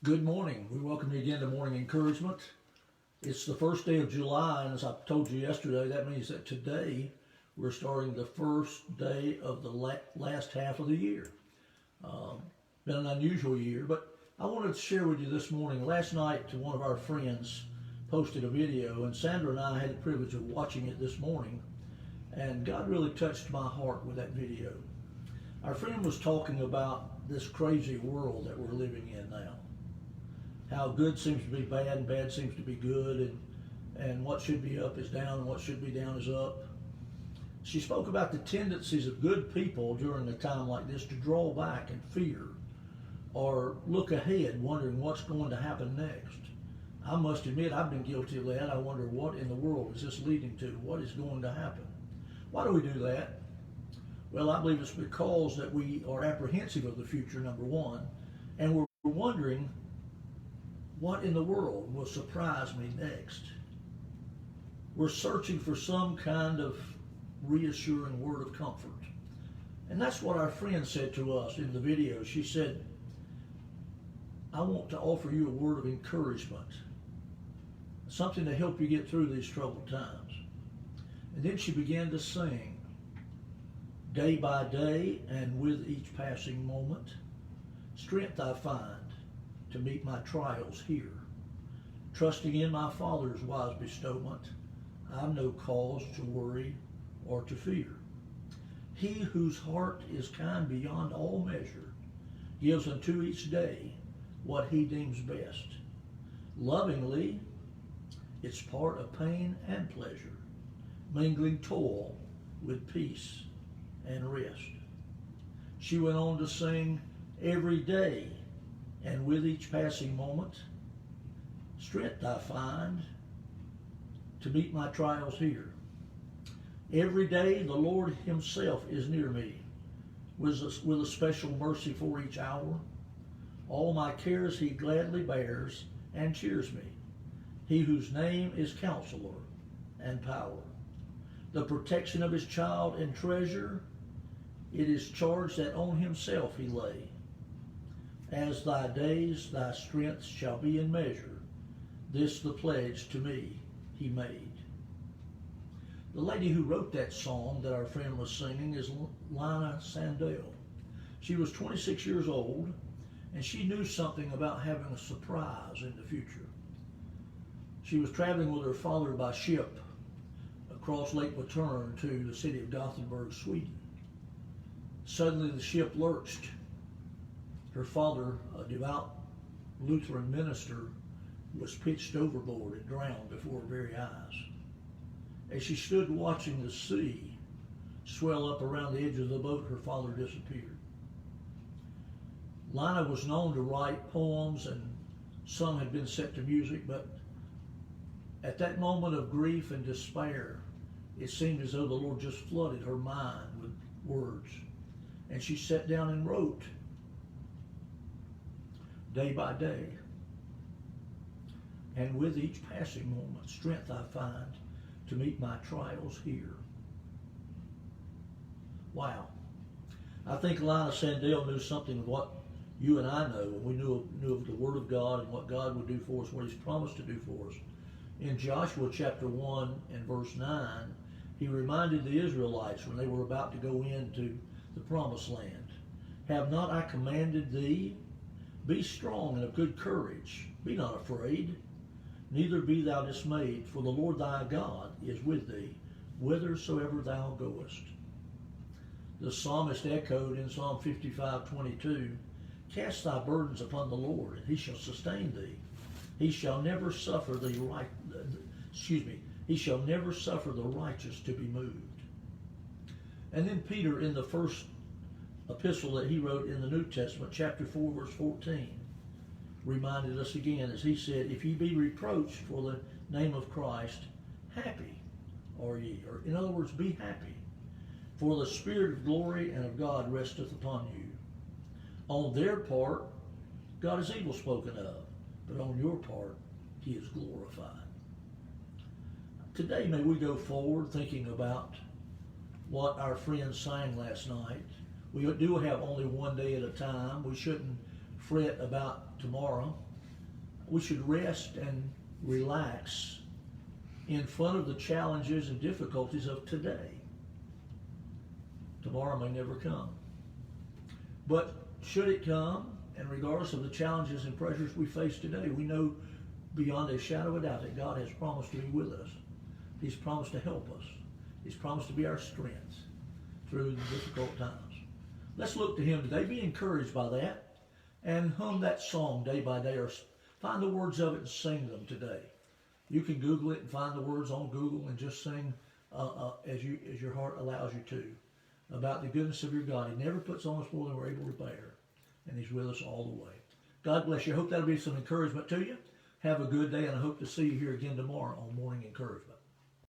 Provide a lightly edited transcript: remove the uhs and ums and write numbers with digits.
Good morning. We welcome you again to Morning Encouragement. It's the first day of July, and as I told you yesterday, that means that today we're starting the first day of the last half of the year. Been an unusual year, but I wanted to share with you this morning. Last night, one of our friends posted a video, and Sandra and I had the privilege of watching it this morning, and God really touched my heart with that video. Our friend was talking about this crazy world that we're living in now. How good seems to be bad and bad seems to be good, and what should be up is down and what should be down is up. She spoke about the tendencies of good people during a time like this to draw back in fear or look ahead wondering what's going to happen next. I must admit I've been guilty of that. I wonder what in the world is this leading to? What is going to happen? Why do we do that? Well, I believe it's because that we are apprehensive of the future, number one, and we're wondering what in the world will surprise me next? We're searching for some kind of reassuring word of comfort. And that's what our friend said to us in the video. She said, I want to offer you a word of encouragement, something to help you get through these troubled times. And then she began to sing, day by day and with each passing moment, strength I find to meet my trials here. Trusting in my Father's wise bestowment, I've no cause to worry or to fear. He whose heart is kind beyond all measure gives unto each day what he deems best. Lovingly, it's part of pain and pleasure, mingling toil with peace and rest. She went on to sing, every day and with each passing moment, strength I find to meet my trials here. Every day the Lord himself is near me with a special mercy for each hour. All my cares he gladly bears and cheers me. He whose name is Counselor and Power. The protection of his child and treasure, it is charged that on himself he lay. As thy days, thy strength shall be in measure. This the pledge to me he made. The lady who wrote that song that our friend was singing is Lina Sandell. She was 26 years old, and she knew something about having a surprise in the future. She was traveling with her father by ship across Lake Matern to the city of Gothenburg, Sweden. Suddenly the ship lurched. Her father, a devout Lutheran minister, was pitched overboard and drowned before her very eyes. As she stood watching the sea swell up around the edge of the boat, her father disappeared. Lina was known to write poems, and some had been set to music, but at that moment of grief and despair, it seemed as though the Lord just flooded her mind with words. And she sat down and wrote, day by day, and with each passing moment, strength I find to meet my trials here. Wow. I think Lina Sandell knew something of what you and I know, and we knew of the Word of God and what God would do for us, what he's promised to do for us. In Joshua chapter 1 and verse 9, he reminded the Israelites when they were about to go into the promised land, have not I commanded thee? Be strong and of good courage. Be not afraid, neither be thou dismayed, for the Lord thy God is with thee, whithersoever thou goest. The psalmist echoed in Psalm 55:22, cast thy burdens upon the Lord, and he shall sustain thee. He shall never suffer he shall never suffer the righteous to be moved. And then Peter, in the first epistle that he wrote in the New Testament, chapter 4, verse 14, reminded us again, as he said, if ye be reproached for the name of Christ, happy are ye. Or in other words, be happy. For the Spirit of glory and of God resteth upon you. On their part, God is evil spoken of, but on your part, he is glorified. Today, may we go forward thinking about what our friends sang last night. We do have only one day at a time. We shouldn't fret about tomorrow. we should rest and relax in front of the challenges and difficulties of today. Tomorrow may never come. But should it come, and regardless of the challenges and pressures we face today, we know beyond a shadow of a doubt that God has promised to be with us. He's promised to help us. He's promised to be our strength through the difficult times. Let's look to Him today. Be encouraged by that and hum that song day by day, or find the words of it and sing them today. You can Google it and find the words on Google and just sing as your heart allows you to, about the goodness of your God. He never puts on us more than we're able to bear, and He's with us all the way. God bless you. I hope that'll be some encouragement to you. Have a good day, and I hope to see you here again tomorrow on Morning Encouragement.